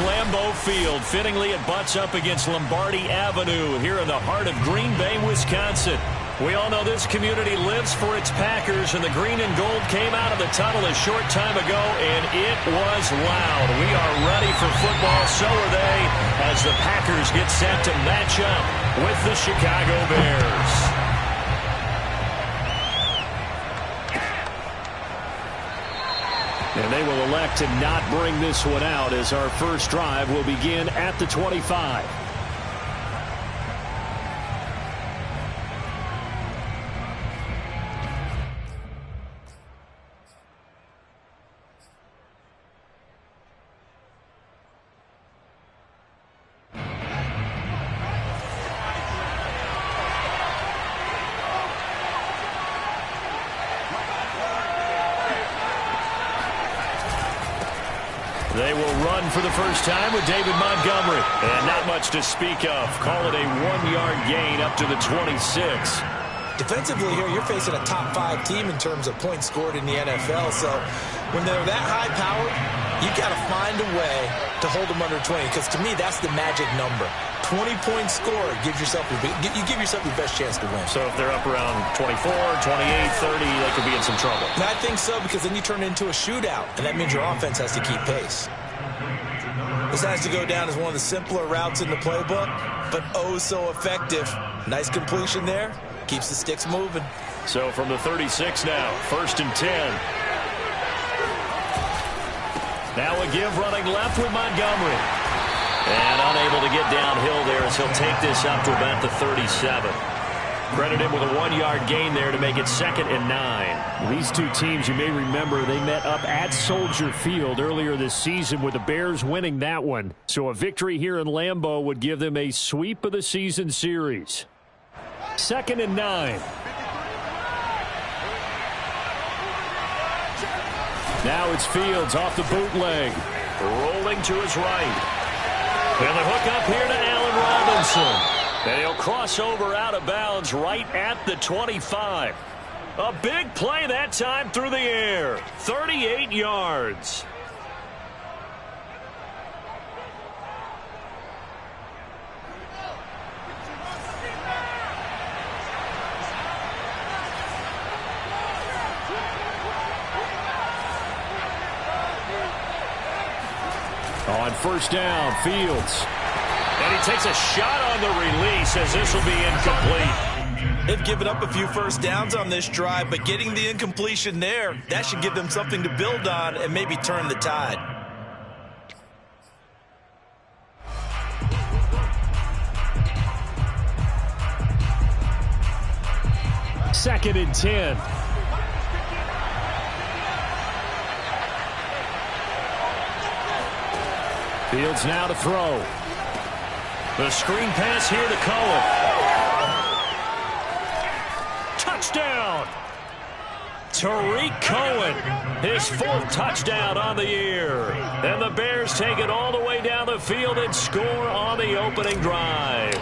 Lambeau Field. Fittingly, it butts up against Lombardi Avenue here in the heart of Green Bay, Wisconsin. We all know this community lives for its Packers, and the green and gold came out of the tunnel a short time ago, and it was loud. We are ready for football, so are they, as the Packers get set to match up with the Chicago Bears. And they will elect to not bring this one out as our first drive will begin at the 25. They will run for the first time with David Montgomery. And not much to speak of. Call it a 1-yard gain up to the 26. Defensively here, you're facing a top 5 team in terms of points scored in the NFL. So when they're that high-powered, you've got to find a way to hold them under 20. Because to me, that's the magic number. 20-point score gives yourself you give yourself your best chance to win. So if they're up around 24, 28, 30, they could be in some trouble. And I think so, because then you turn it into a shootout, and that means your offense has to keep pace. This has to go down as one of the simpler routes in the playbook, but oh so effective. Nice completion there. Keeps the sticks moving. So from the 36 now, 1st and 10. Now a give running left with Montgomery. And unable to get downhill there as he'll take this up to about the 37. Credit him with a 1-yard gain there to make it 2nd and 9. These two teams, you may remember, they met up at Soldier Field earlier this season with the Bears winning that one. So a victory here in Lambeau would give them a sweep of the season series. 2nd and 9. Now it's Fields off the bootleg. Rolling to his right. And the hook up here to Allen Robinson. And he'll cross over out of bounds right at the 25. A big play that time through the air. 38 yards. On 1st down, Fields. And he takes a shot on the release as this will be incomplete. They've given up a few first downs on this drive, but getting the incompletion there, that should give them something to build on and maybe turn the tide. Second and 10. Fields now to throw. The screen pass here to Cohen. Touchdown! Tariq Cohen, his 4th touchdown on the year. And the Bears take it all the way down the field and score on the opening drive.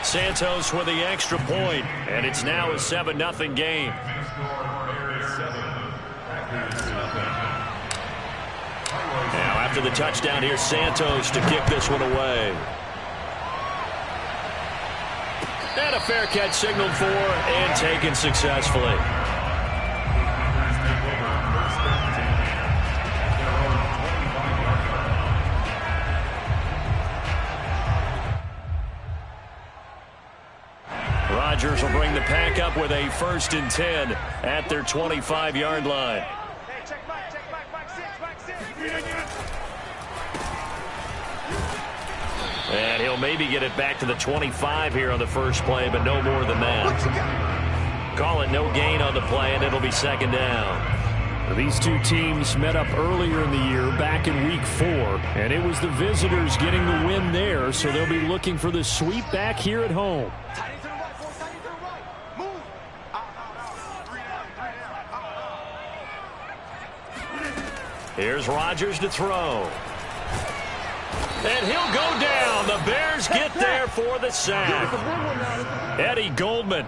Santos with the extra point, and it's now a 7-0 game. Now after the touchdown, here's Santos to kick this one away. And a fair catch signaled for and taken successfully. Rodgers will bring the pack up with a 1st and 10 at their 25-yard line. And he'll maybe get it back to the 25 here on the first play, but no more than that. Call it no gain on the play, and it'll be 2nd down. These two teams met up earlier in the year, back in Week 4, and it was the visitors getting the win there, so they'll be looking for the sweep back here at home. Here's Rodgers to throw. And he'll go down. The Bears get there for the sack. Eddie Goldman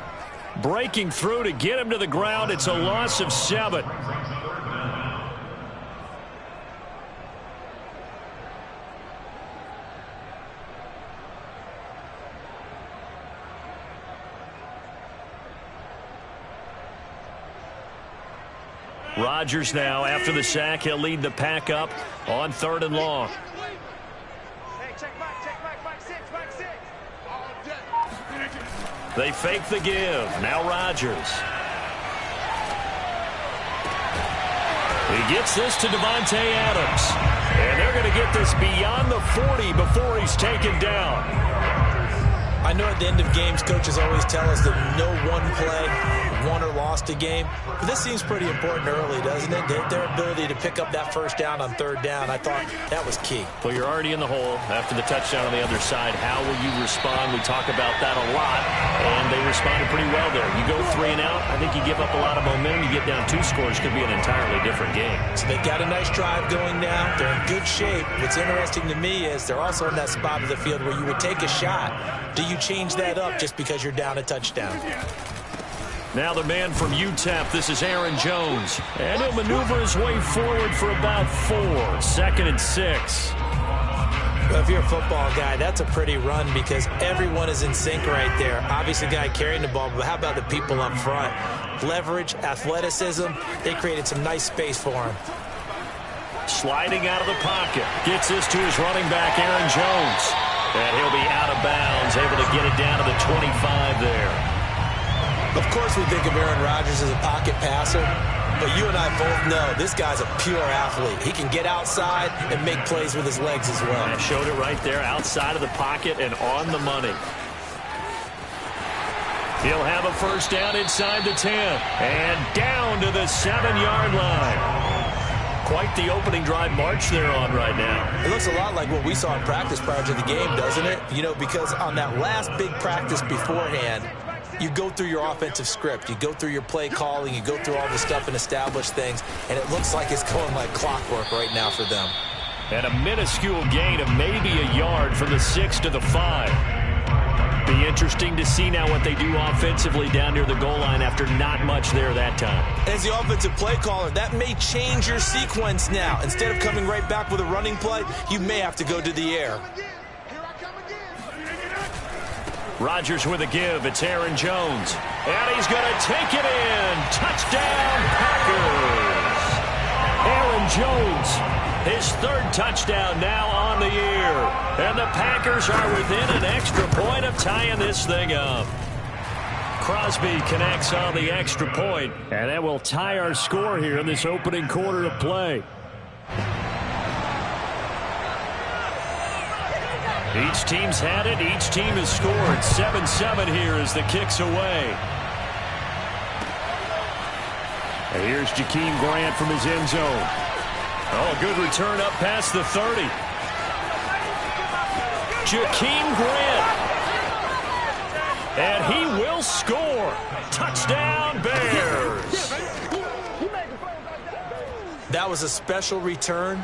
breaking through to get him to the ground. It's a loss of 7. Rodgers now, after the sack, he'll lead the pack up on 3rd and long. They fake the give. Now Rodgers. He gets this to Devontae Adams. And they're going to get this beyond the 40 before he's taken down. I know at the end of games, coaches always tell us that no one play won or lost a game. But this seems pretty important early, doesn't it? Their ability to pick up that first down on 3rd down, I thought that was key. Well, you're already in the hole after the touchdown on the other side. How will you respond? We talk about that a lot, and they responded pretty well there. You go 3 and out, I think you give up a lot of momentum. You get down 2 scores, could be an entirely different game. So they've got a nice drive going now. They're in good shape. What's interesting to me is they're also in that spot of the field where you would take a shot. Do you change that up just because you're down a touchdown? Now the man from UTEP, this is Aaron Jones. And he'll maneuver his way forward for about 4. 2nd and 6. Well, if you're a football guy, that's a pretty run because everyone is in sync right there. Obviously, the guy carrying the ball, but how about the people up front? Leverage, athleticism, they created some nice space for him. Sliding out of the pocket. Gets this to his running back, Aaron Jones. And he'll be out of bounds, able to get it down to the 25 there. Of course we think of Aaron Rodgers as a pocket passer, but you and I both know this guy's a pure athlete. He can get outside and make plays with his legs as well. I showed it right there, outside of the pocket and on the money. He'll have a first down inside the 10. And down to the 7-yard line. Quite the opening drive march they're on right now. It looks a lot like what we saw in practice prior to the game, doesn't it? You know, because on that last big practice beforehand, you go through your offensive script. You go through your play calling. You go through all the stuff and establish things. And it looks like it's going like clockwork right now for them. And a minuscule gain of maybe a yard from the 6 to the 5. Be interesting to see now what they do offensively down near the goal line after not much there that time. As the offensive play caller, that may change your sequence now. Instead of coming right back with a running play, you may have to go to the air. Rodgers with a give. It's Aaron Jones. And he's going to take it in. Touchdown, Packers. Aaron Jones, his 3rd touchdown now on the year. And the Packers are within an extra point of tying this thing up. Crosby connects on the extra point. And that will tie our score here in this opening quarter of play. Each team's had it. Each team has scored. 7-7 here as the kick's away. And here's Jakeem Grant from his end zone. Oh, a good return up past the 30. Jakeem Grant. And he will score. Touchdown, Bears. That was a special return.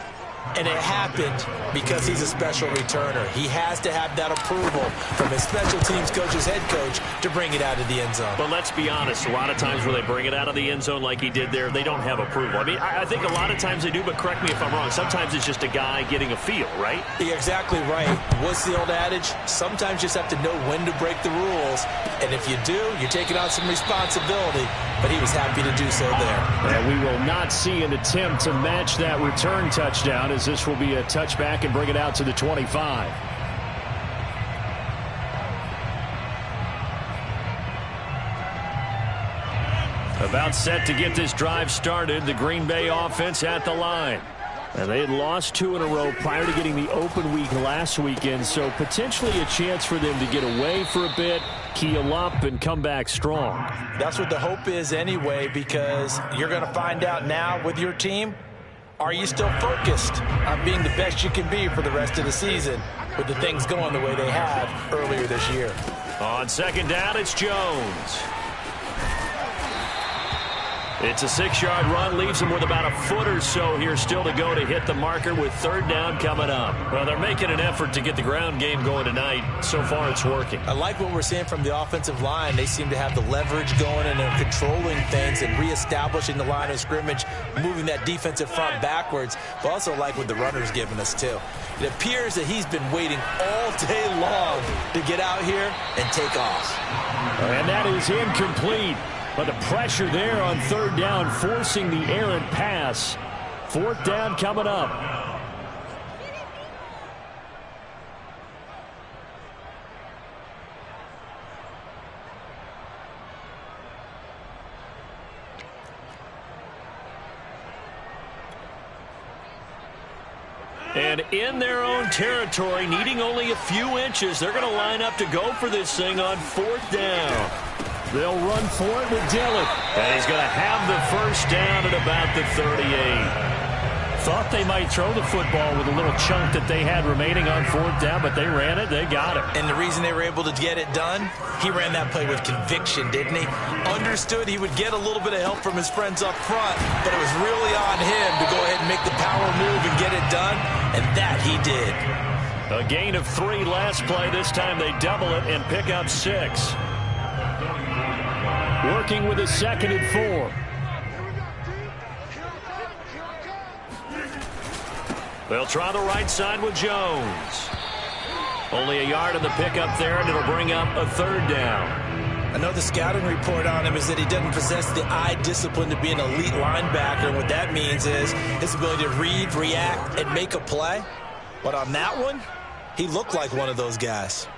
And it happened because he's a special returner. He has to have that approval from his special teams coach's head coach to bring it out of the end zone. But let's be honest, a lot of times where they bring it out of the end zone like he did there, they don't have approval. I mean, I think a lot of times they do, but correct me if I'm wrong. Sometimes it's just a guy getting a feel, right? You're exactly right. What's the old adage? Sometimes you just have to know when to break the rules. And if you do, you're taking on some responsibility. But he was happy to do so there. And we will not see an attempt to match that return touchdown, as this will be a touchback and bring it out to the 25. About set to get this drive started, the Green Bay offense at the line. And they had lost 2 in a row prior to getting the open week last weekend, so potentially a chance for them to get away for a bit, keel up, and come back strong. That's what the hope is anyway, because you're going to find out now with your team, are you still focused on being the best you can be for the rest of the season with the things going the way they have earlier this year? On 2nd down, it's Jones. It's a 6-yard run, leaves him with about a foot or so here still to go to hit the marker with 3rd down coming up. Well, they're making an effort to get the ground game going tonight. So far, it's working. I like what we're seeing from the offensive line. They seem to have the leverage going and they're controlling things and reestablishing the line of scrimmage, moving that defensive front backwards. But also like what the runner's giving us, too. It appears that he's been waiting all day long to get out here and take off. And that is incomplete. But the pressure there on third down, forcing the errant pass. Fourth down coming up. And in their own territory, needing only a few inches, they're going to line up to go for this thing on fourth down. They'll run for it with Dillon. And he's going to have the first down at about the 38. Thought they might throw the football with a little chunk that they had remaining on fourth down, but they ran it, they got it. And the reason they were able to get it done, he ran that play with conviction, didn't he? Understood he would get a little bit of help from his friends up front, but it was really on him to go ahead and make the power move and get it done, and that he did. A gain of 3 last play. This time they double it and pick up 6. Working with a 2nd and 4. They'll try the right side with Jones. Only a yard on the pickup there, and it'll bring up a third down. I know the scouting report on him is that he doesn't possess the eye discipline to be an elite linebacker, and what that means is his ability to read, react, and make a play. But on that one, he looked like one of those guys.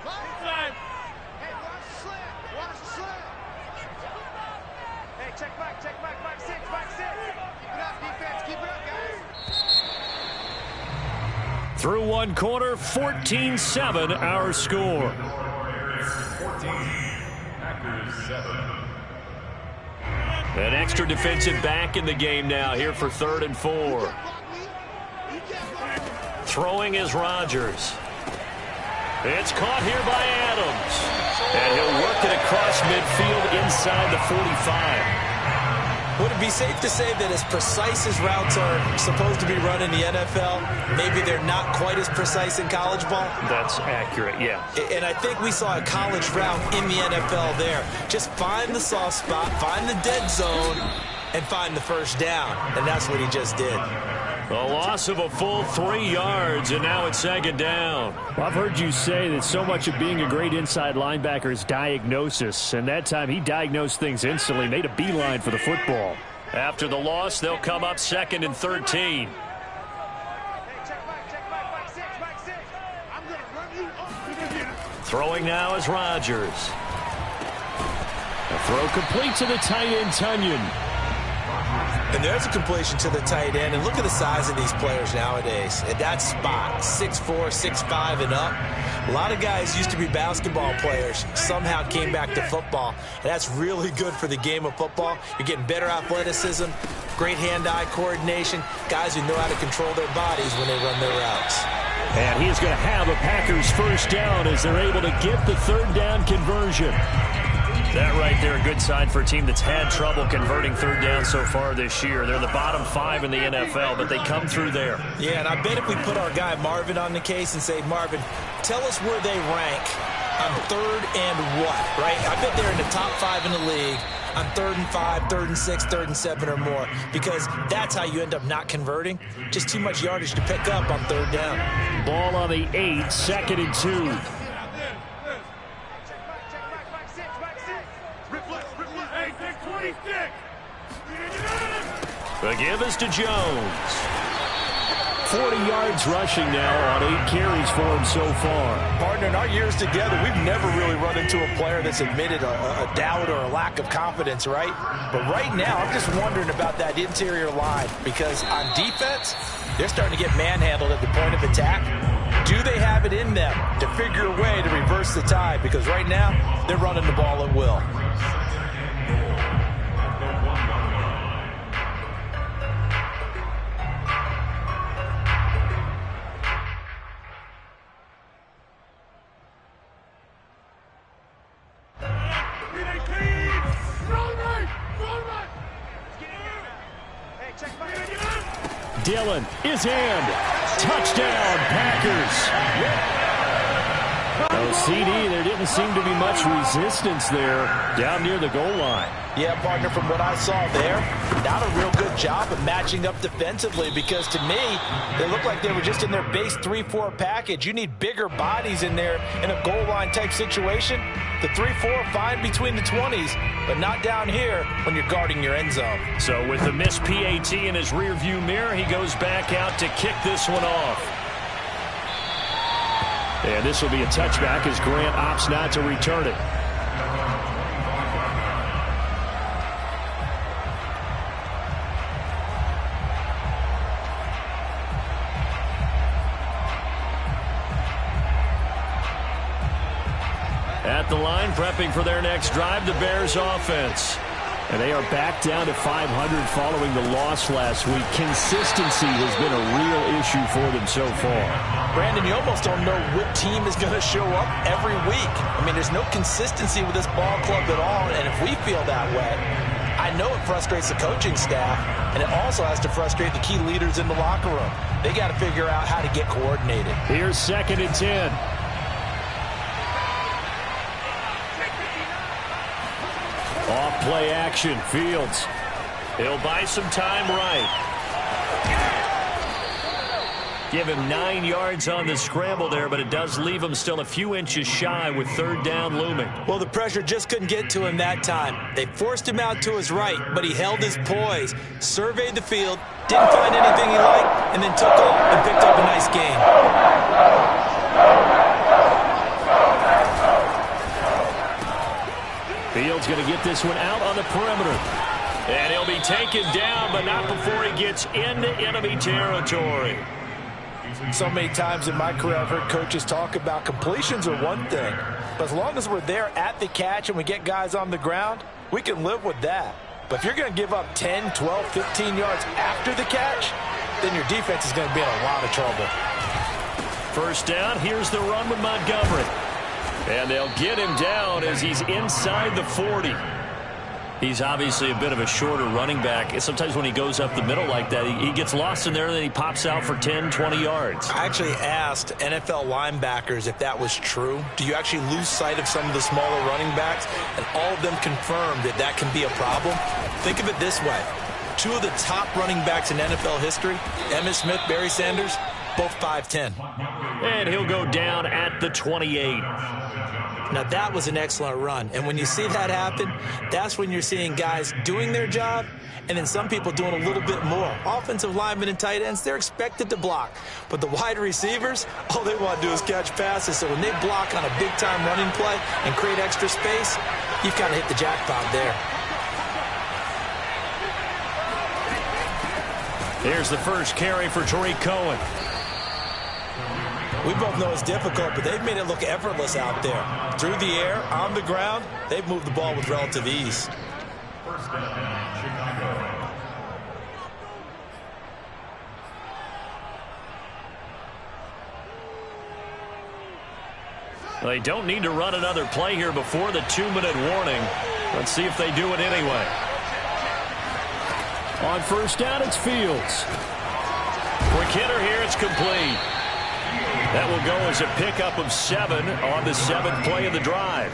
Through one quarter, 14-7 our score. 14, Packers 7. An extra defensive back in the game now here for 3rd and 4. Throwing is Rodgers. It's caught here by Adams. And he'll work it across midfield inside the 45. Would it be safe to say that as precise as routes are supposed to be run in the NFL, maybe they're not quite as precise in college ball? That's accurate, yeah. And I think we saw a college route in the NFL there. Just find the soft spot, find the dead zone, and find the first down. And that's what he just did. A loss of a full 3 yards, and now it's 2nd down. Well, I've heard you say that so much of being a great inside linebacker is diagnosis, and that time he diagnosed things instantly, made a beeline for the football. After the loss, they'll come up 2nd and 13. Throwing now is Rodgers. A throw complete to the tight end, Tunyon. And there's a completion to the tight end. And look at the size of these players nowadays. At that spot, 6'4", 6'5", and up. A lot of guys used to be basketball players, somehow came back to football. And that's really good for the game of football. You're getting better athleticism, great hand-eye coordination, guys who know how to control their bodies when they run their routes. And he's going to have a Packers first down as they're able to get the 3rd down conversion. That right there, a good sign for a team that's had trouble converting 3rd down so far this year. They're the bottom 5 in the NFL, but they come through there. Yeah, and I bet if we put our guy Marvin on the case and say, Marvin, tell us where they rank on 3rd and what, right? I bet they're in the top 5 in the league on 3rd and 5, 3rd and 6, 3rd and 7 or more, because that's how you end up not converting. Just too much yardage to pick up on 3rd down. Ball on the 8, 2nd and 2. The give is to Jones. 40 yards rushing now on 8 carries for him so far. Partner, in our years together, we've never really run into a player that's admitted a doubt or a lack of confidence, right? But right now, I'm just wondering about that interior line, because on defense, they're starting to get manhandled at the point of attack. Do they have it in them to figure a way to reverse the tide? Because right now, they're running the ball at will. Dillon is in. Touchdown, Packers. Oh, CD, there didn't seem to be much resistance there down near the goal line. Yeah, partner, from what I saw there, not a real good job of matching up defensively, because to me, they looked like they were just in their base 3-4 package. You need bigger bodies in there in a goal line type situation. The 3-4 fine between the 20s, but not down here when you're guarding your end zone. So with the missed PAT in his rearview mirror, he goes back out to kick this one off. And this will be a touchback as Grant opts not to return it. At the line, prepping for their next drive, the Bears offense. And they are back down to 500 following the loss last week. Consistency has been a real issue for them so far. Brandon, you almost don't know what team is going to show up every week. I mean, there's no consistency with this ball club at all, and if we feel that way, I know it frustrates the coaching staff, and it also has to frustrate the key leaders in the locker room. They got to figure out how to get coordinated. Here's 2nd and 10. Off play action, Fields. He'll buy some time right. Give him 9 yards on the scramble there, but it does leave him still a few inches shy with 3rd down looming. Well, the pressure just couldn't get to him that time. They forced him out to his right, but he held his poise, surveyed the field, didn't find anything he liked, and then took off and picked up a nice gain. Fields going to get this one out on the perimeter. And he'll be taken down, but not before he gets into enemy territory. So many times in my career, I've heard coaches talk about completions are one thing. But as long as we're there at the catch and we get guys on the ground, we can live with that. But if you're going to give up 10, 12, 15 yards after the catch, then your defense is going to be in a lot of trouble. First down, here's the run with Montgomery. And they'll get him down as he's inside the 40. He's obviously a bit of a shorter running back. Sometimes when he goes up the middle like that, he gets lost in there, and then he pops out for 10, 20 yards. I actually asked NFL linebackers if that was true. Do you actually lose sight of some of the smaller running backs? And all of them confirmed that that can be a problem. Think of it this way. 2 of the top running backs in NFL history, Emmitt Smith, Barry Sanders, both 5'10". And he'll go down at the 28. Now, that was an excellent run. And when you see that happen, that's when you're seeing guys doing their job and then some people doing a little bit more. Offensive linemen and tight ends, they're expected to block. But the wide receivers, all they want to do is catch passes. So when they block on a big-time running play and create extra space, you've kind of hit the jackpot there. Here's the first carry for Tariq Cohen. We both know it's difficult, but they've made it look effortless out there. Through the air, on the ground, they've moved the ball with relative ease. First down, Chicago. They don't need to run another play here before the 2-minute warning. Let's see if they do it anyway. On first down, it's Fields. Quick hitter here, it's complete. That will go as a pickup of 7 on the 7th play of the drive.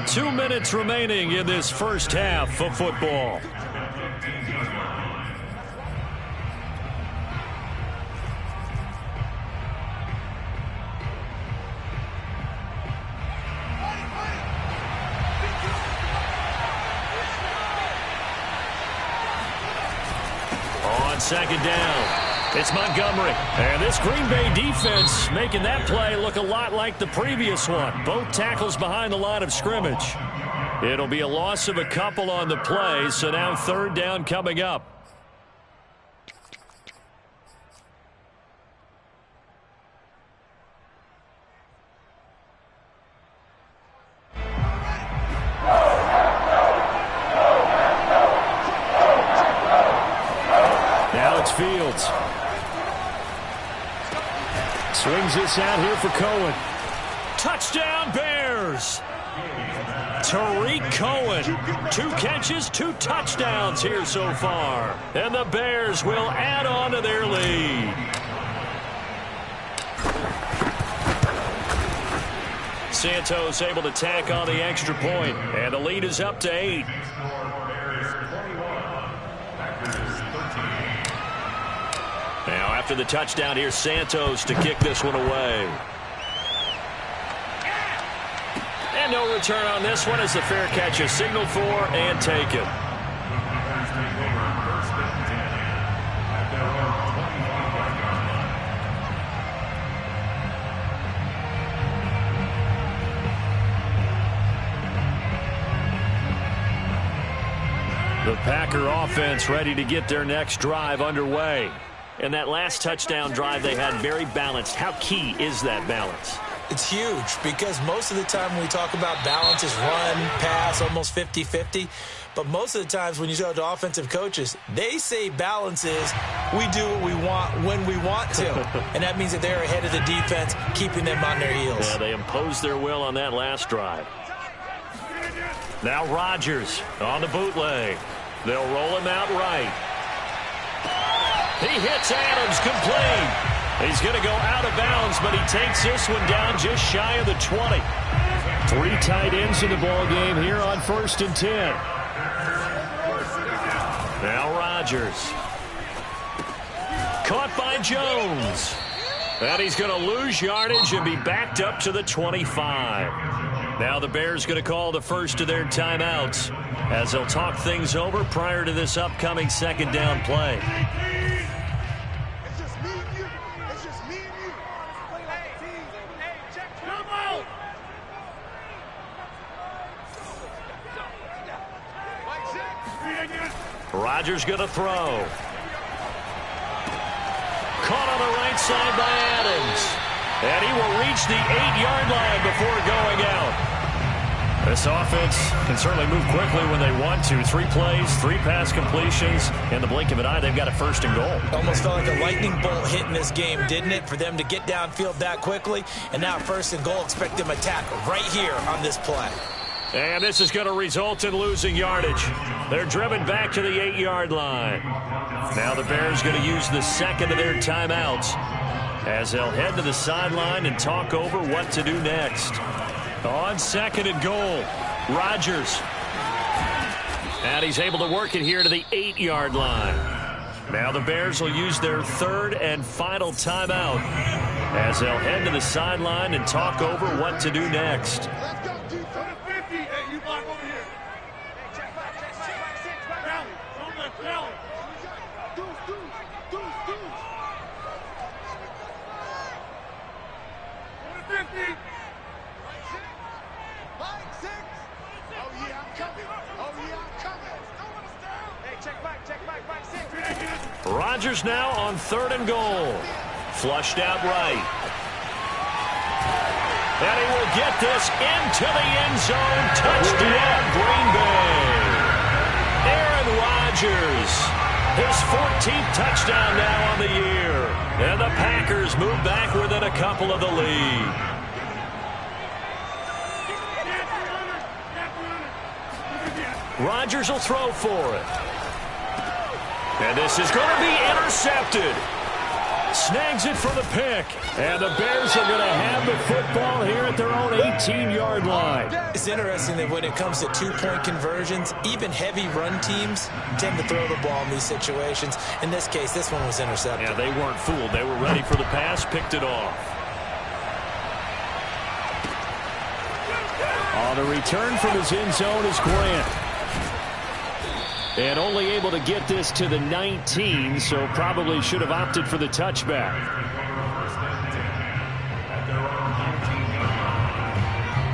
2 minutes remaining in this first half of football. On second down, it's Montgomery. And this Green Bay defense making that play look a lot like the previous one. Both tackles behind the line of scrimmage. It'll be a loss of a couple on the play, so now 3rd down coming up. Now it's Fields. Swings this out here for Cohen. Touchdown, Bears! Tariq Cohen. 2 catches, 2 touchdowns here so far. And the Bears will add on to their lead. Santos able to tack on the extra point, and the lead is up to 8. Now after the touchdown, here's Santos to kick this one away. And no return on this one as the fair catch is signaled for and taken. The Packer offense ready to get their next drive underway. And that last touchdown drive they had very balanced. How key is that balance? It's huge because most of the time when we talk about balance is run, pass, almost 50-50. But most of the times when you talk to offensive coaches, they say balance is we do what we want when we want to. And that means that they're ahead of the defense, keeping them on their heels. Yeah, they imposed their will on that last drive. Now Rodgers on the bootleg. They'll roll him out right. He hits Adams complete. He's going to go out of bounds, but he takes this one down just shy of the 20. 3 tight ends in the ball game here on 1st and 10. Now Rodgers. Caught by Jones. And he's going to lose yardage and be backed up to the 25. Now the Bears going to call the first of their timeouts as they'll talk things over prior to this upcoming second down play. Rodgers going to throw. Caught on the right side by Adams. And he will reach the 8-yard line before going out. This offense can certainly move quickly when they want to. 3 plays, 3 pass completions. In the blink of an eye, they've got a 1st and goal. Almost felt like a lightning bolt hit in this game, didn't it? For them to get downfield that quickly. And now 1st and goal, expect them to attack right here on this play. And this is going to result in losing yardage. They're driven back to the 8-yard line. Now the Bears going to use the second of their timeouts as they'll head to the sideline and talk over what to do next. On 2nd and goal, Rodgers. And he's able to work it here to the 8-yard line. Now the Bears will use their 3rd and final timeout as they'll head to the sideline and talk over what to do next. Rodgers now on 3rd and goal. Flushed out right. And he will get this into the end zone. Touchdown, Green Bay. Aaron Rodgers. His 14th touchdown now on the year. And the Packers move back within a couple of the lead. Rodgers will throw for it. And this is going to be intercepted. Snags it for the pick. And the Bears are going to have the football here at their own 18-yard line. It's interesting that when it comes to 2-point conversions, even heavy run teams tend to throw the ball in these situations. In this case, this one was intercepted. Yeah, they weren't fooled. They were ready for the pass, picked it off. On the return from his end zone is Grant. And only able to get this to the 19, so probably should have opted for the touchback.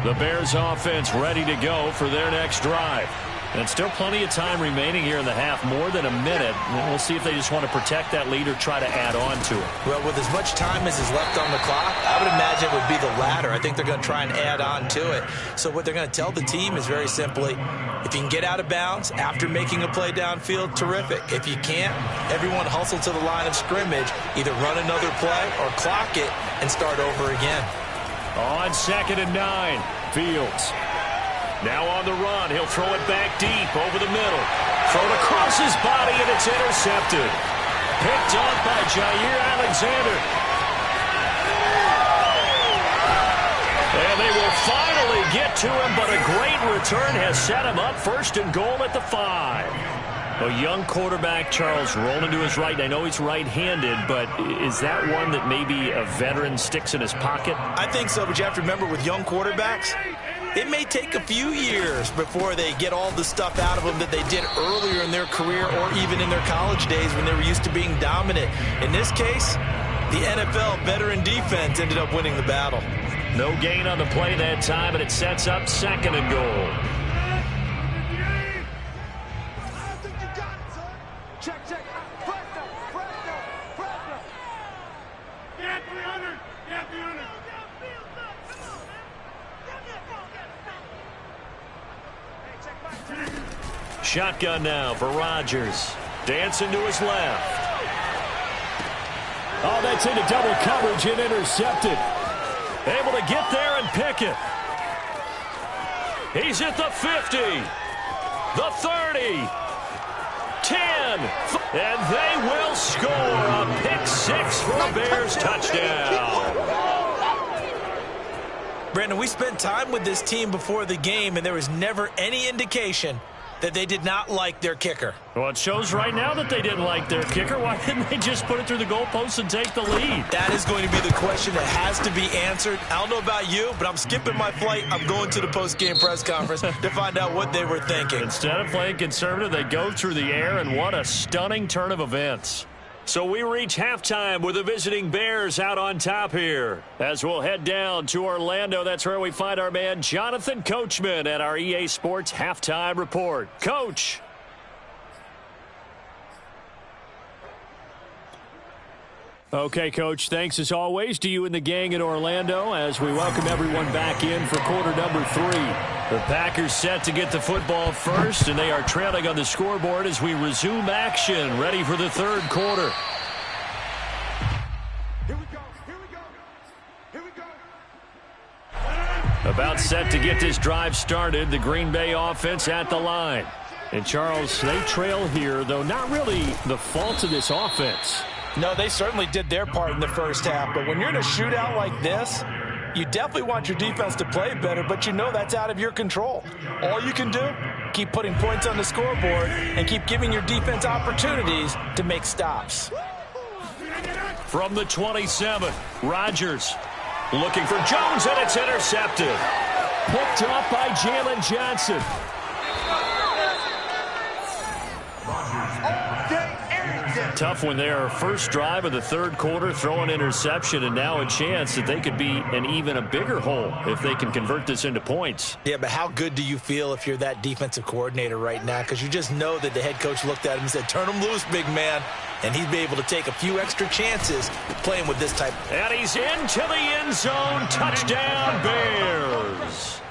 The Bears offense ready to go for their next drive. And still plenty of time remaining here in the half, more than a minute. And we'll see if they just want to protect that lead or try to add on to it. Well, with as much time as is left on the clock, I would imagine it would be the latter. I think they're going to try and add on to it. So what they're going to tell the team is very simply, if you can get out of bounds after making a play downfield, terrific. If you can't, everyone hustle to the line of scrimmage, either run another play or clock it and start over again. On 2nd and 9, Fields. Now on the run, he'll throw it back deep over the middle. Thrown across his body, and it's intercepted. Picked off by Jair Alexander. And they will fire to him, but a great return has set him up first and goal at the 5. A young quarterback, Charles, rolling to his right. I know he's right-handed, but is that one that maybe a veteran sticks in his pocket? I think so, but you have to remember with young quarterbacks, it may take a few years before they get all the stuff out of them that they did earlier in their career or even in their college days when they were used to being dominant. In this case, the NFL veteran defense ended up winning the battle. No gain on the play that time, and it sets up second and goal. Shotgun now for Rodgers. Dancing to his left. Oh, that's into double coverage and intercepted. Able to get there and pick it. He's at the 50. The 30. 10. And they will score a pick six for a Bears touchdown. Brandon, we spent time with this team before the game, and there was never any indication that they did not like their kicker. Well, it shows right now that they didn't like their kicker. Why didn't they just put it through the goalpost and take the lead? That is going to be the question that has to be answered. I don't know about you, but I'm skipping my flight. I'm going to the post-game press conference to find out what they were thinking. Instead of playing conservative, they go through the air, and what a stunning turn of events. So we reach halftime with the visiting Bears out on top here. As we'll head down to Orlando, that's where we find our man Jonathan Coachman at our EA Sports Halftime Report. Coach. Okay, Coach, thanks as always to you and the gang in Orlando as we welcome everyone back in for quarter number 3. The Packers set to get the football first, and they are trailing on the scoreboard as we resume action, ready for the third quarter. Here we go, here we go, here we go. About set to get this drive started, the Green Bay offense at the line. And, Charles, they trail here, though not really the fault of this offense. No, they certainly did their part in the first half, but when you're in a shootout like this, you definitely want your defense to play better, but you know that's out of your control. All you can do, keep putting points on the scoreboard and keep giving your defense opportunities to make stops. From the 27, Rodgers looking for Jones, and it's intercepted. Picked up by Jalen Johnson. Tough one there. First drive of the third quarter, throw an interception, and now a chance that they could be in even a bigger hole if they can convert this into points. Yeah, but how good do you feel if you're that defensive coordinator right now? Because you just know that the head coach looked at him and said, turn him loose, big man. And he'd be able to take a few extra chances playing with this type. And he's into the end zone. Touchdown, Bears.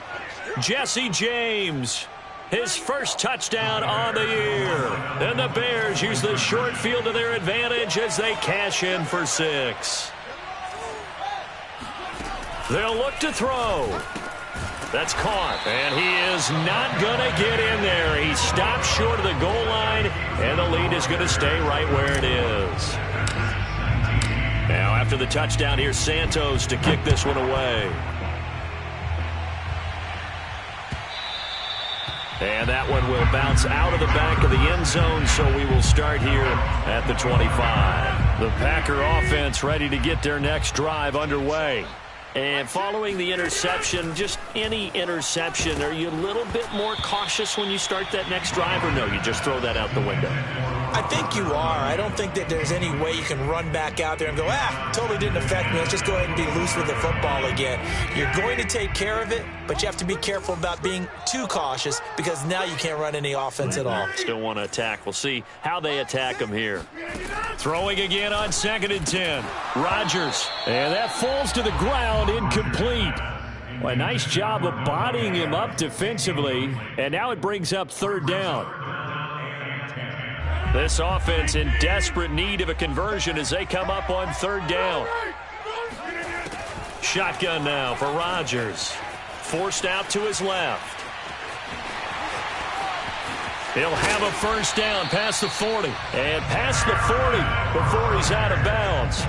Jesse James. His first touchdown on the year. And the Bears use the short field to their advantage as they cash in for 6. They'll look to throw. That's caught, and he is not going to get in there. He stops short of the goal line, and the lead is going to stay right where it is. Now, after the touchdown, here's Santos to kick this one away. And that one will bounce out of the back of the end zone, so we will start here at the 25. The Packer offense ready to get their next drive underway. And following the interception, just any interception, are you a little bit more cautious when you start that next drive, or no, you just throw that out the window? I think you are. I don't think that there's any way you can run back out there and go, totally didn't affect me. Let's just go ahead and be loose with the football again. You're going to take care of it, but you have to be careful about being too cautious because now you can't run any offense at all. Still want to attack. We'll see how they attack them here. Throwing again on 2nd and 10. Rodgers. And that falls to the ground, incomplete. Well, a nice job of bodying him up defensively, and now it brings up 3rd down. This offense in desperate need of a conversion as they come up on 3rd down. Shotgun now for Rodgers. Forced out to his left. He'll have a first down past the 40. And past the 40 before he's out of bounds.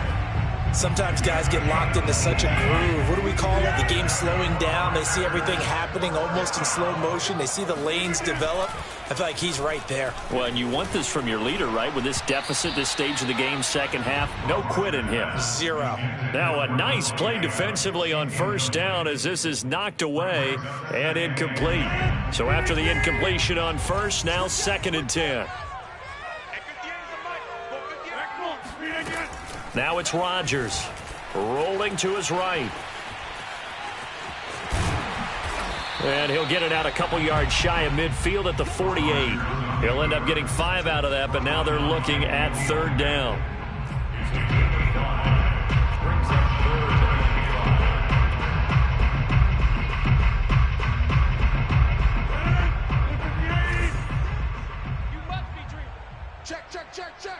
Sometimes guys get locked into such a groove. What do we call it? The game's slowing down. They see everything happening almost in slow motion. They see the lanes develop. I feel like he's right there. Well, and you want this from your leader, right? With this deficit, this stage of the game, second half, no quit in him. Zero. Now a nice play defensively on first down as this is knocked away and incomplete. So after the incompletion on first, now 2nd and 10. Now it's Rodgers rolling to his right. And he'll get it out a couple yards shy of midfield at the 48. He'll end up getting 5 out of that, but now they're looking at 3rd down. Check.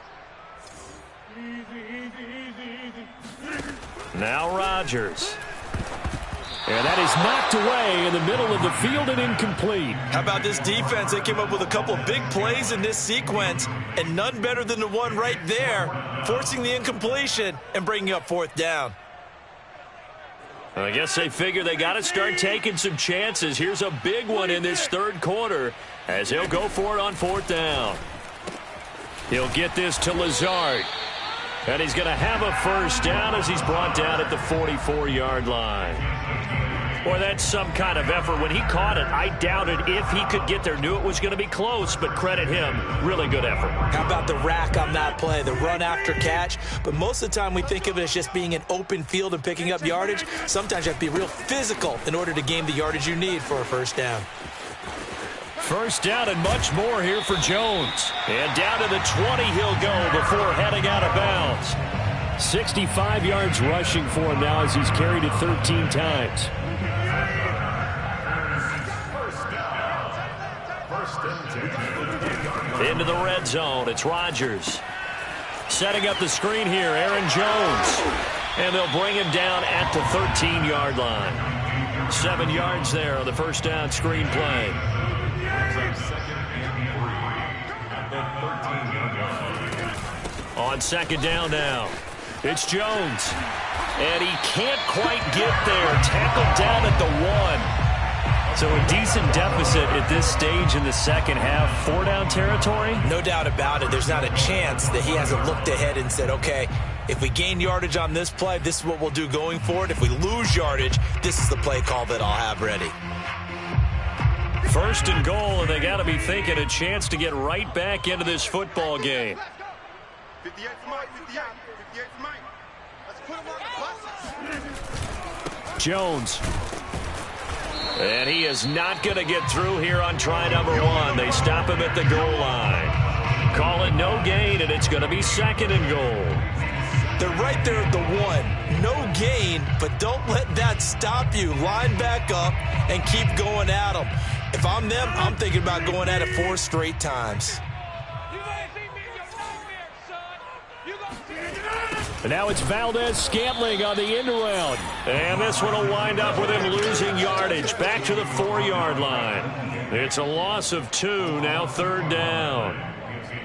Now Rodgers. And that is knocked away in the middle of the field and incomplete. How about this defense? They came up with a couple of big plays in this sequence, and none better than the one right there, forcing the incompletion and bringing up 4th down. I guess they figure they got to start taking some chances. Here's a big one in this 3rd quarter as he'll go for it on 4th down. He'll get this to Lazard. And he's going to have a 1st down as he's brought down at the 44-yard line. Boy, that's some kind of effort. When he caught it, I doubted if he could get there. Knew it was going to be close, but credit him. Really good effort. How about the rack on that play, the run after catch? But most of the time we think of it as just being an open field and picking up yardage. Sometimes you have to be real physical in order to gain the yardage you need for a 1st down. 1st down and much more here for Jones. And down to the 20 he'll go before heading out of bounds. 65 yards rushing for him now as he's carried it 13 times. Into the red zone. It's Rodgers. Setting up the screen here, Aaron Jones. And they'll bring him down at the 13-yard line. 7 yards there on the 1st down screen play. On 2nd down now, it's Jones. And he can't quite get there. Tackled down at the 1. So a decent deficit at this stage in the 2nd half. 4 down territory? No doubt about it. There's not a chance that he hasn't looked ahead and said, okay, if we gain yardage on this play, this is what we'll do going forward. If we lose yardage, this is the play call that I'll have ready. 1st and goal, and they got to be thinking a chance to get right back into this football game. 58 for Mike, 58 for Mike. Let's put him on the buses. Jones. And he is not going to get through here on try number 1. They stop him at the goal line. Call it no gain, and it's going to be 2nd and goal. They're right there at the 1. No gain, but don't let that stop you. Line back up and keep going at them. If I'm them, I'm thinking about going at it 4 straight times. And now it's Valdez-Scantling on the end around. And this one will wind up with him losing yardage back to the 4-yard line. It's a loss of 2, now 3rd down.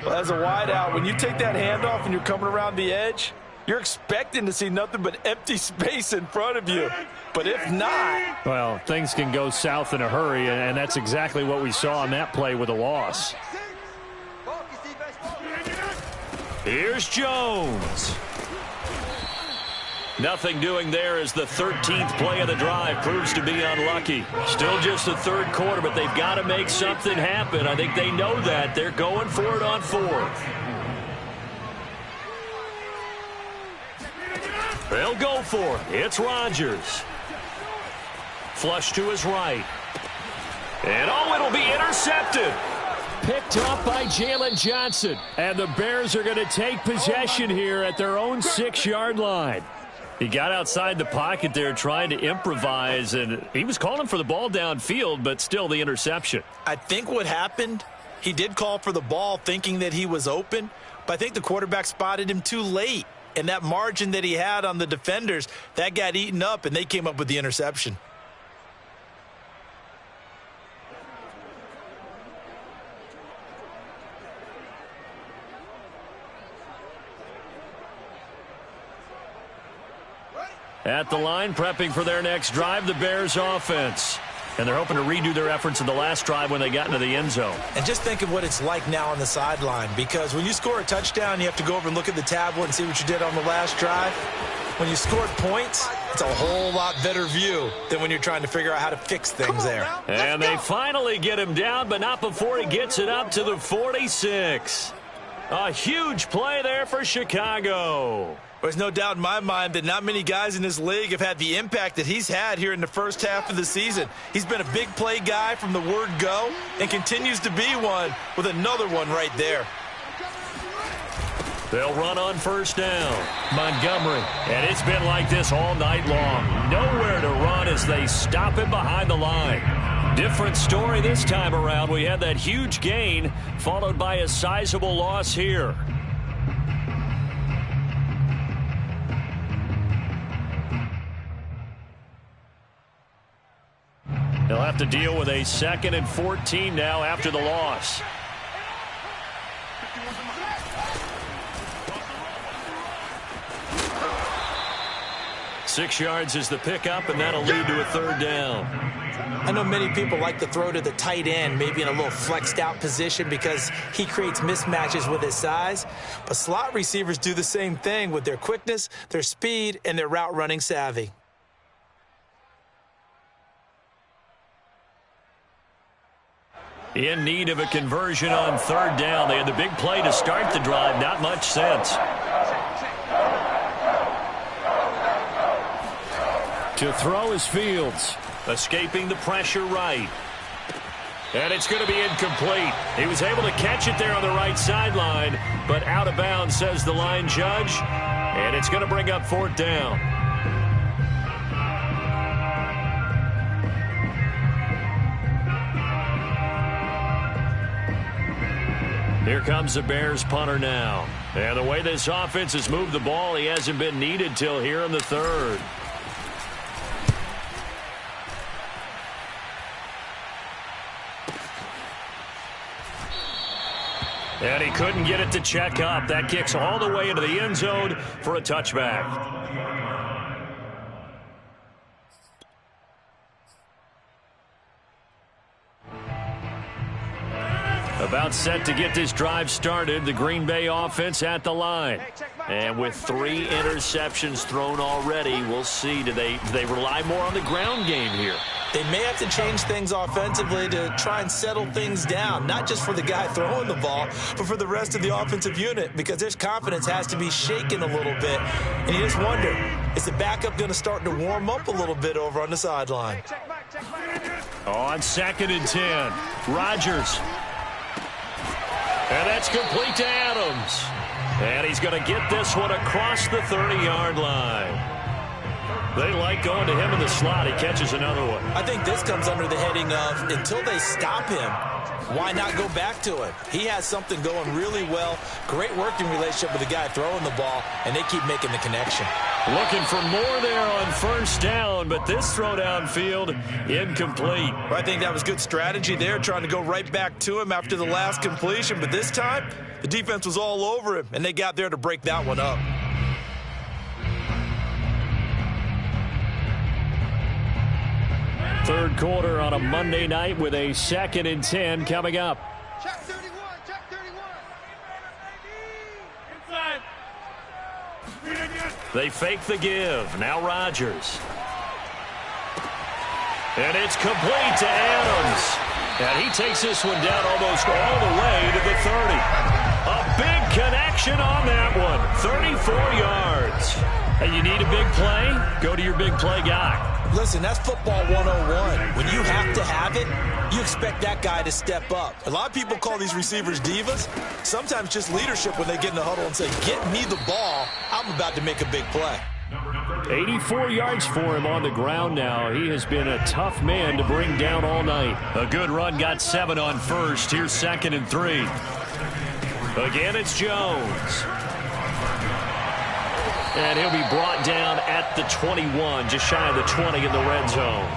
Well, as a wideout, when you take that handoff and you're coming around the edge, you're expecting to see nothing but empty space in front of you. But if not... Well, things can go south in a hurry, and that's exactly what we saw on that play with a loss. Here's Jones. Nothing doing there as the 13th play of the drive proves to be unlucky. Still just the 3rd quarter, but they've got to make something happen. I think they know that. They're going for it on 4th. They'll go for it. It's Rodgers. Flush to his right. And it'll be intercepted. Picked up by Jalen Johnson. And the Bears are going to take possession here at their own 6-yard line. He got outside the pocket there trying to improvise, and he was calling for the ball downfield, but still the interception. I think what happened, he did call for the ball thinking that he was open, but I think the quarterback spotted him too late. And that margin that he had on the defenders, that got eaten up, and they came up with the interception. At the line, prepping for their next drive, the Bears offense. And they're hoping to redo their efforts in the last drive when they got into the end zone. And just think of what it's like now on the sideline, because when you score a touchdown, you have to go over and look at the tablet and see what you did on the last drive. When you scored points, it's a whole lot better view than when you're trying to figure out how to fix things there. And they finally get him down, but not before he gets it up to the 46. A huge play there for Chicago. There's no doubt in my mind that not many guys in this league have had the impact that he's had here in the first half of the season. He's been a big play guy from the word go and continues to be one with another one right there. They'll run on first down. Montgomery. And it's been like this all night long. Nowhere to run as they stop him behind the line. Different story this time around. We had that huge gain followed by a sizable loss here. They'll have to deal with a 2nd and 14 now after the loss. Six yards is the pickup, and that'll lead to a third down. I know many people like to throw to the tight end, maybe in a little flexed out position because he creates mismatches with his size. But slot receivers do the same thing with their quickness, their speed, and their route running savvy. In need of a conversion on third down. They had the big play to start the drive. Not much sense. To throw is Fields. Escaping the pressure right. And it's going to be incomplete. He was able to catch it there on the right sideline, but out of bounds, says the line judge. And it's going to bring up 4th down. Here comes the Bears punter now. And the way this offense has moved the ball, he hasn't been needed till here in the third. And he couldn't get it to check up. That kicks all the way into the end zone for a touchback. About set to get this drive started, the Green Bay offense at the line. And with 3 interceptions thrown already, we'll see. Do they rely more on the ground game here? They may have to change things offensively to try and settle things down, not just for the guy throwing the ball, but for the rest of the offensive unit, because their confidence has to be shaken a little bit. And you just wonder, is the backup going to start to warm up a little bit over on the sideline? On 2nd and 10, Rodgers. And that's complete to Adams. And he's going to get this one across the 30-yard line. They like going to him in the slot. He catches another one. I think this comes under the heading of, until they stop him, why not go back to it? He has something going really well. Great working relationship with the guy throwing the ball, and they keep making the connection. Looking for more there on first down, but this throw downfield, incomplete. Well, I think that was good strategy there, trying to go right back to him after the last completion. But this time, the defense was all over him, and they got there to break that one up. Third quarter on a Monday night with a 2nd and 10 coming up. Check 31, check 31. Inside. They fake the give. Now Rodgers. And it's complete to Adams. And he takes this one down almost all the way to the 30. A big connection on that one. 34 yards. Hey, you need a big play? Go to your big play guy. Listen, that's football 101. When you have to have it, you expect that guy to step up. A lot of people call these receivers divas. Sometimes just leadership when they get in the huddle and say, get me the ball. I'm about to make a big play. 84 yards for him on the ground now. He has been a tough man to bring down all night. A good run, got 7 on first. Here's 2nd and 3. Again, it's Jones. And he'll be brought down at the 21, just shy of the 20 in the red zone.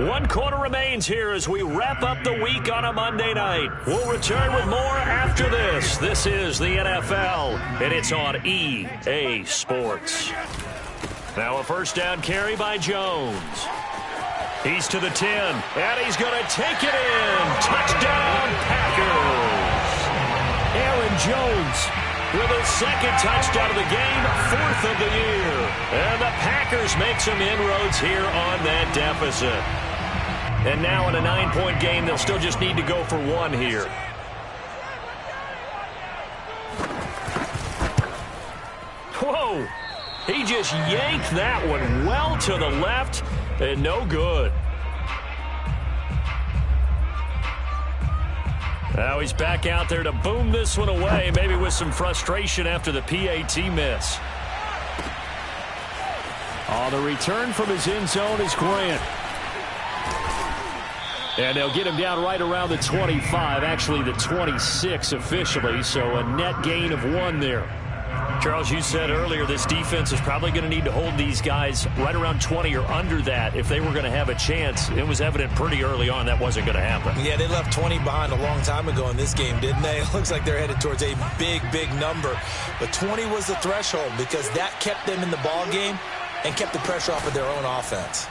1 quarter remains here as we wrap up the week on a Monday night. We'll return with more after this. This is the NFL, and it's on EA Sports. Now a first down carry by Jones. He's to the 10, and he's going to take it in. Touchdown, Packers. Aaron Jones with his second touchdown of the game, 4th of the year. And the Packers make some inroads here on that deficit. And now in a 9-point game, they'll still just need to go for 1 here. Whoa! He just yanked that one well to the left, and no good. Now he's back out there to boom this one away, maybe with some frustration after the PAT miss. The return from his end zone is Grant. And they'll get him down right around the 25, actually the 26 officially, so a net gain of 1 there. Charles, you said earlier this defense is probably going to need to hold these guys right around 20 or under that if they were going to have a chance. It was evident pretty early on that wasn't going to happen. Yeah, they left 20 behind a long time ago in this game, didn't they? It looks like they're headed towards a big, big number. But 20 was the threshold because that kept them in the ball game and kept the pressure off of their own offense.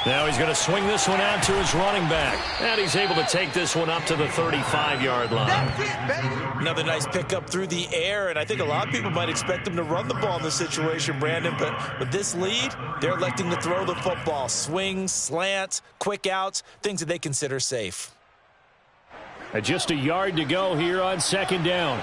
Now he's going to swing this one out to his running back. And he's able to take this one up to the 35-yard line. Another nice pickup through the air, and I think a lot of people might expect him to run the ball in this situation, Brandon. But with this lead, they're electing to throw the football. Swings, slants, quick outs, things that they consider safe. Just a yard to go here on 2nd down.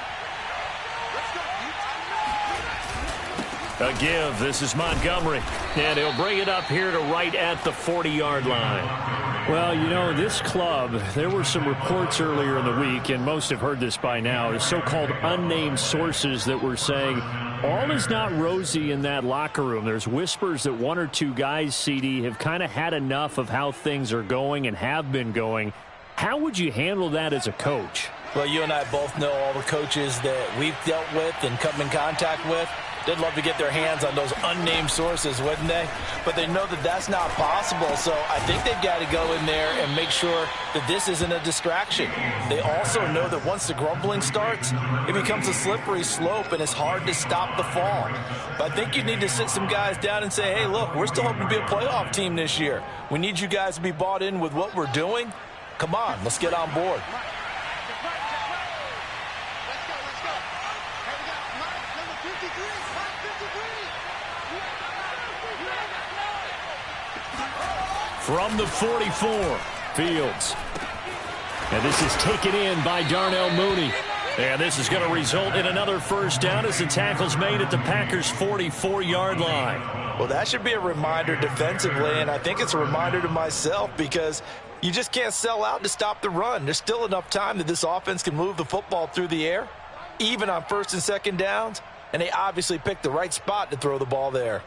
A give. This is Montgomery. And he'll bring it up here to right at the 40-yard line. Well, you know, this club, there were some reports earlier in the week, and most have heard this by now, the so-called unnamed sources that were saying all is not rosy in that locker room. There's whispers that 1 or 2 guys, CD, have kind of had enough of how things are going and have been going. How would you handle that as a coach? Well, you and I both know all the coaches that we've dealt with and come in contact with. They'd love to get their hands on those unnamed sources, wouldn't they? But they know that that's not possible, so I think they've got to go in there and make sure that this isn't a distraction. They also know that once the grumbling starts, it becomes a slippery slope, and it's hard to stop the fall. But I think you need to sit some guys down and say, hey, look, we're still hoping to be a playoff team this year. We need you guys to be bought in with what we're doing. Come on, let's get on board. From the 44, Fields. And this is taken in by Darnell Mooney. And this is going to result in another first down as the tackle's made at the Packers' 44-yard line. Well, that should be a reminder defensively, and I think it's a reminder to myself because you just can't sell out to stop the run. There's still enough time that this offense can move the football through the air, even on 1st and 2nd downs, and they obviously picked the right spot to throw the ball there.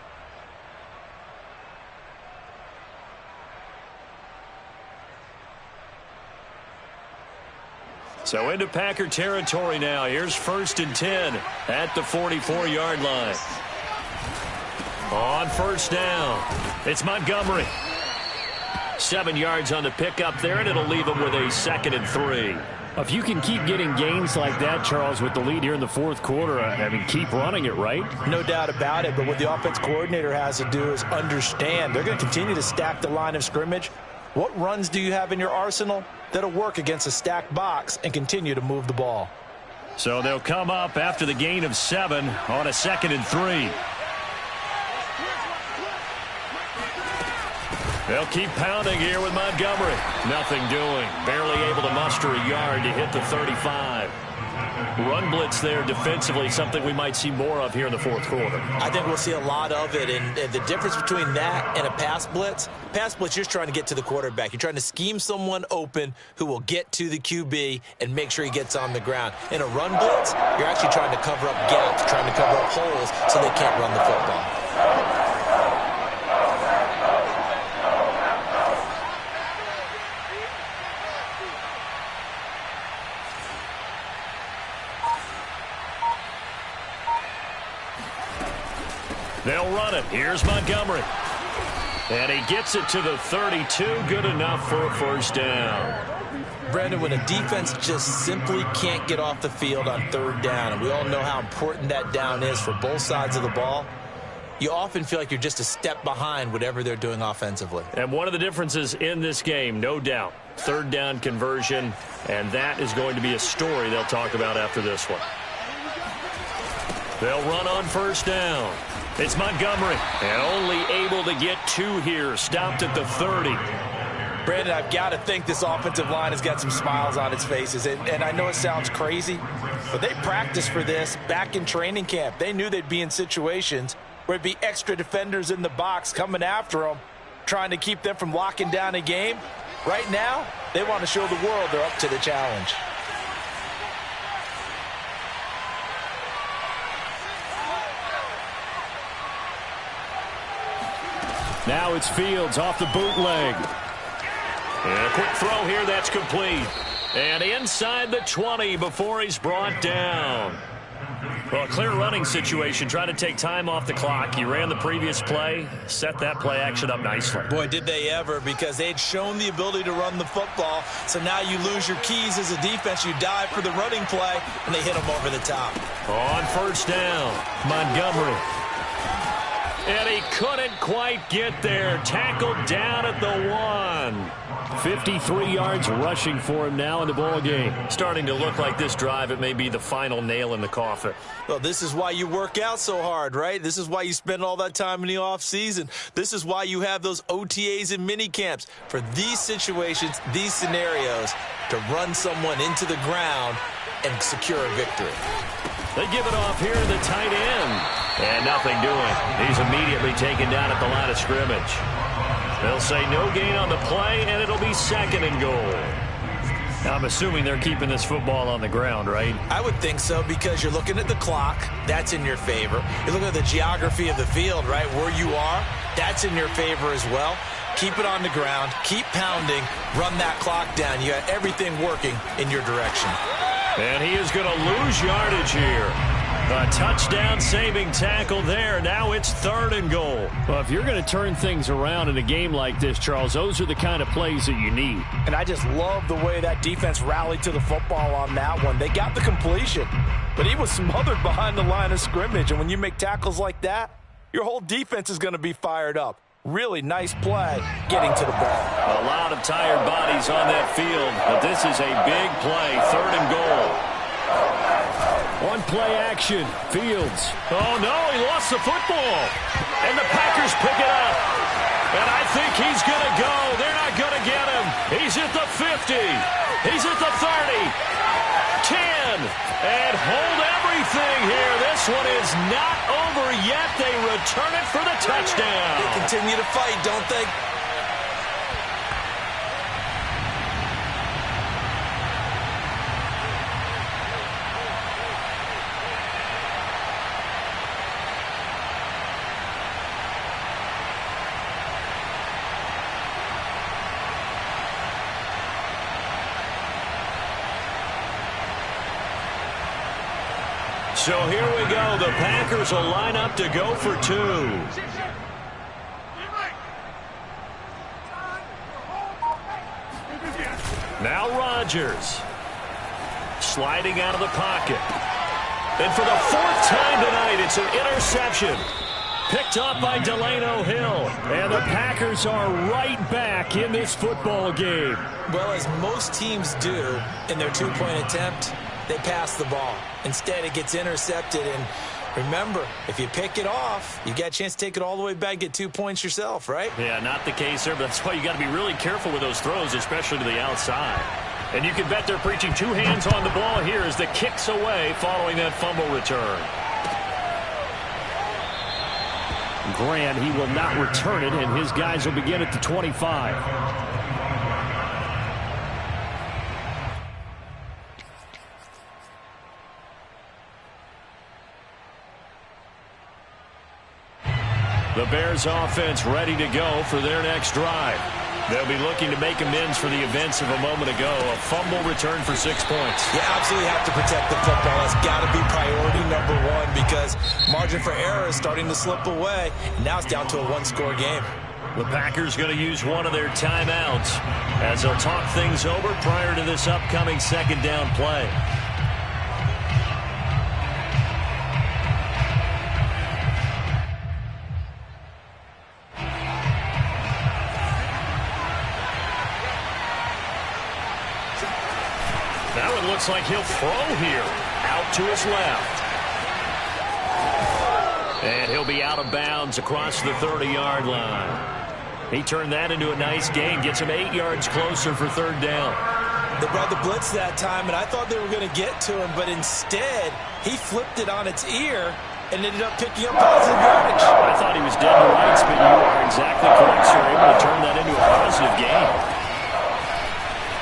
So into Packer territory now. Here's 1st and 10 at the 44-yard line. On 1st down, it's Montgomery. 7 yards on the pickup there, and it'll leave him with a 2nd and 3. If you can keep getting gains like that, Charles, with the lead here in the 4th quarter, I mean, keep running it, right? No doubt about it, but what the offense coordinator has to do is understand they're going to continue to stack the line of scrimmage. What runs do you have in your arsenal that'll work against a stacked box and continue to move the ball? So they'll come up after the gain of 7 on a 2nd and 3. They'll keep pounding here with Montgomery. Nothing doing. Barely able to muster a yard to hit the 35. Run blitz there defensively, something we might see more of here in the 4th quarter. I think we'll see a lot of it, and the difference between that and a pass blitz, you're just trying to get to the quarterback. You're trying to scheme someone open who will get to the QB and make sure he gets on the ground. In a run blitz, you're actually trying to cover up gaps, trying to cover up holes so they can't run the football. They'll run it. Here's Montgomery. And he gets it to the 32. Good enough for a first down. Brandon, when a defense just simply can't get off the field on third down, and we all know how important that down is for both sides of the ball, you often feel like you're just a step behind whatever they're doing offensively. And one of the differences in this game, no doubt, third down conversion, and that is going to be a story they'll talk about after this one. They'll run on first down. It's Montgomery, and only able to get 2 here, stopped at the 30. Brandon, I've got to think this offensive line has got some smiles on its faces. And I know it sounds crazy, but they practiced for this back in training camp. They knew they'd be in situations where it'd be extra defenders in the box coming after them, trying to keep them from locking down a game. Right now, they want to show the world they're up to the challenge. Now it's Fields off the bootleg. And a quick throw here, that's complete. And inside the 20 before he's brought down. Well, a clear running situation, trying to take time off the clock. He ran the previous play, set that play action up nicely. Boy, did they ever, because they'd shown the ability to run the football. So now you lose your keys as a defense. You dive for the running play, and they hit them over the top. On first down, Montgomery. And he couldn't quite get there. Tackled down at the 1. 53 yards rushing for him now in the ball game. Starting to look like this drive, it may be the final nail in the coffin. Well, this is why you work out so hard, right? This is why you spend all that time in the offseason. This is why you have those OTAs and mini camps. For these situations, these scenarios, to run someone into the ground and secure a victory. They give it off here to the tight end. And nothing doing. He's immediately taken down at the line of scrimmage. They'll say no gain on the play, and it'll be 2nd and goal. Now, I'm assuming they're keeping this football on the ground, right? I would think so, because you're looking at the clock. That's in your favor. You're looking at the geography of the field, right? Where you are, that's in your favor as well. Keep it on the ground. Keep pounding. Run that clock down. You got everything working in your direction. And he is going to lose yardage here. A touchdown-saving tackle there. Now it's 3rd and goal. Well, if you're going to turn things around in a game like this, Charles, those are the kind of plays that you need. And I just love the way that defense rallied to the football on that one. They got the completion, but he was smothered behind the line of scrimmage. And when you make tackles like that, your whole defense is going to be fired up. Really nice play getting to the ball. A lot of tired bodies on that field, but this is a big play. 3rd and goal. One play action. Fields. Oh, no, he lost the football. And the Packers pick it up. And I think he's going to go. They're not going to get him. He's at the 50. He's at the 30. 10. And hold everything here. This one is not over yet. They return it for the touchdown. They continue to fight, don't they? So here we go. The Packers will line up to go for 2. Now Rodgers. Sliding out of the pocket. And for the 4th time tonight, it's an interception. Picked up by Delano Hill. And the Packers are right back in this football game. Well, as most teams do in their 2-point attempt, they pass the ball. Instead, it gets intercepted. And remember, if you pick it off, you got a chance to take it all the way back and get 2 points yourself, right? Yeah, not the case there, but that's why you got to be really careful with those throws, especially to the outside. And you can bet they're preaching 2 hands on the ball here as the kick's away following that fumble return. Grant, he will not return it, and his guys will begin at the 25. The Bears offense ready to go for their next drive. They'll be looking to make amends for the events of a moment ago. A fumble return for 6 points. You absolutely have to protect the football. That's got to be priority number 1 because margin for error is starting to slip away. And now it's down to a 1-score game. The Packers going to use one of their timeouts as they'll talk things over prior to this upcoming second down play. That one looks like he'll throw here. Out to his left. And he'll be out of bounds across the 30-yard line. He turned that into a nice gain. Gets him 8 yards closer for third down. They brought the blitz that time, and I thought they were going to get to him, but instead, he flipped it on its ear and ended up picking up positive yardage. I thought he was dead to rights, but you are exactly correct, sir. Able to turn that into a positive gain.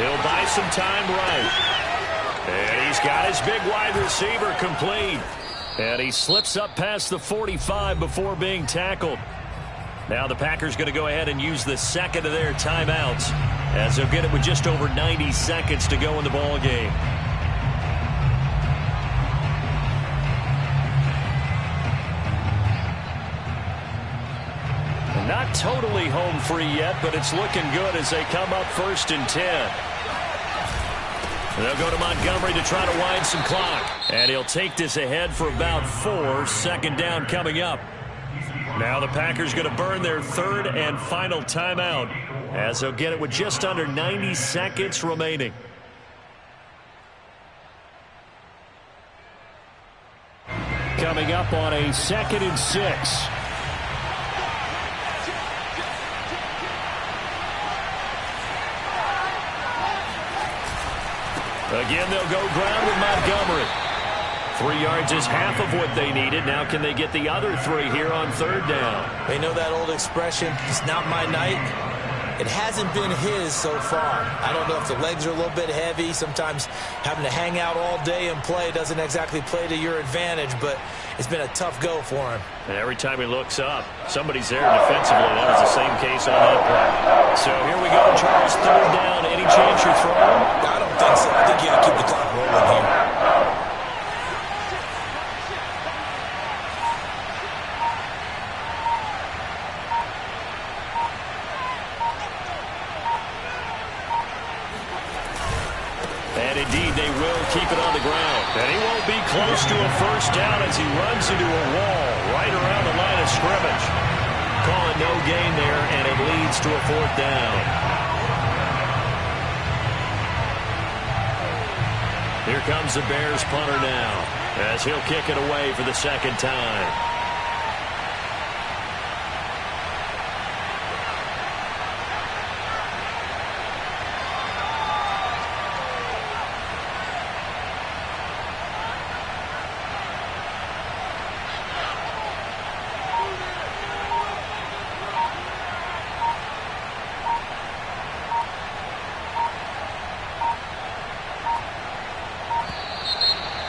He'll buy some time right. And he's got his big wide receiver complete. And he slips up past the 45 before being tackled. Now the Packers going to go ahead and use the second of their timeouts as they'll get it with just over 90 seconds to go in the ball game. Not totally home free yet, but it's looking good as they come up 1st and 10. They'll go to Montgomery to try to wind some clock. And he'll take this ahead for about 4. Second down coming up. Now the Packers going to burn their third and final timeout as they'll get it with just under 90 seconds remaining. Coming up on a 2nd and 6. Again, they'll go ground with Montgomery. 3 yards is half of what they needed. Now can they get the other 3 here on third down? They know that old expression, it's not my night. It hasn't been his so far. I don't know if the legs are a little bit heavy. Sometimes having to hang out all day and play doesn't exactly play to your advantage, but it's been a tough go for him. And every time he looks up, somebody's there defensively. That was the same case on that play. So here we go, Charles, third down. Any chance you're throwing? I don't think so. I think you got to keep the clock rolling here. And indeed, they will keep it on the ground. And he won't be close to a first down as he runs into a wall right around the line of scrimmage. Calling no gain there, and it leads to a 4th down. Here comes the Bears punter now as he'll kick it away for the second time.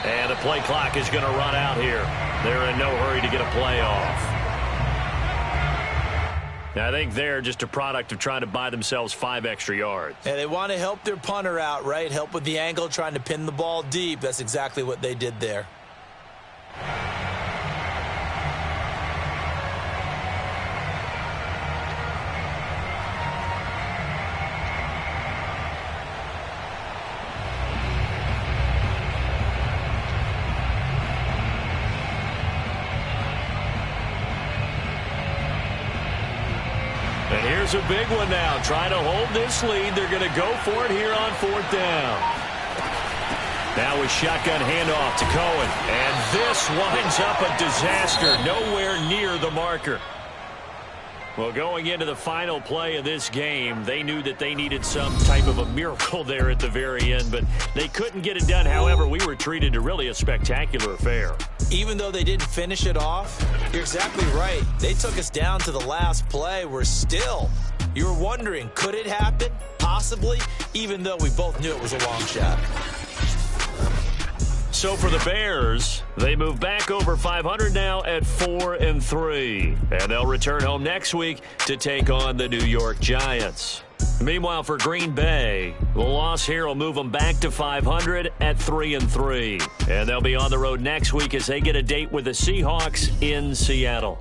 And the play clock is going to run out here. They're in no hurry to get a play off. Now, I think they're just a product of trying to buy themselves 5 extra yards. And they want to help their punter out, right? Help with the angle, trying to pin the ball deep. That's exactly what they did there. And here's a big one now. Trying to hold this lead. They're going to go for it here on 4th down. Now a shotgun handoff to Cohen. And this winds up a disaster. Nowhere near the marker. Well, going into the final play of this game, they knew that they needed some type of a miracle there at the very end, but they couldn't get it done. However, we were treated to really a spectacular affair. Even though they didn't finish it off, you're exactly right. They took us down to the last play. We're still, you were wondering, could it happen? Possibly, even though we both knew it was a long shot. So for the Bears, they move back over 500 now at 4-3. And they'll return home next week to take on the New York Giants. Meanwhile, for Green Bay, the loss here will move them back to 500 at 3-3. And they'll be on the road next week as they get a date with the Seahawks in Seattle.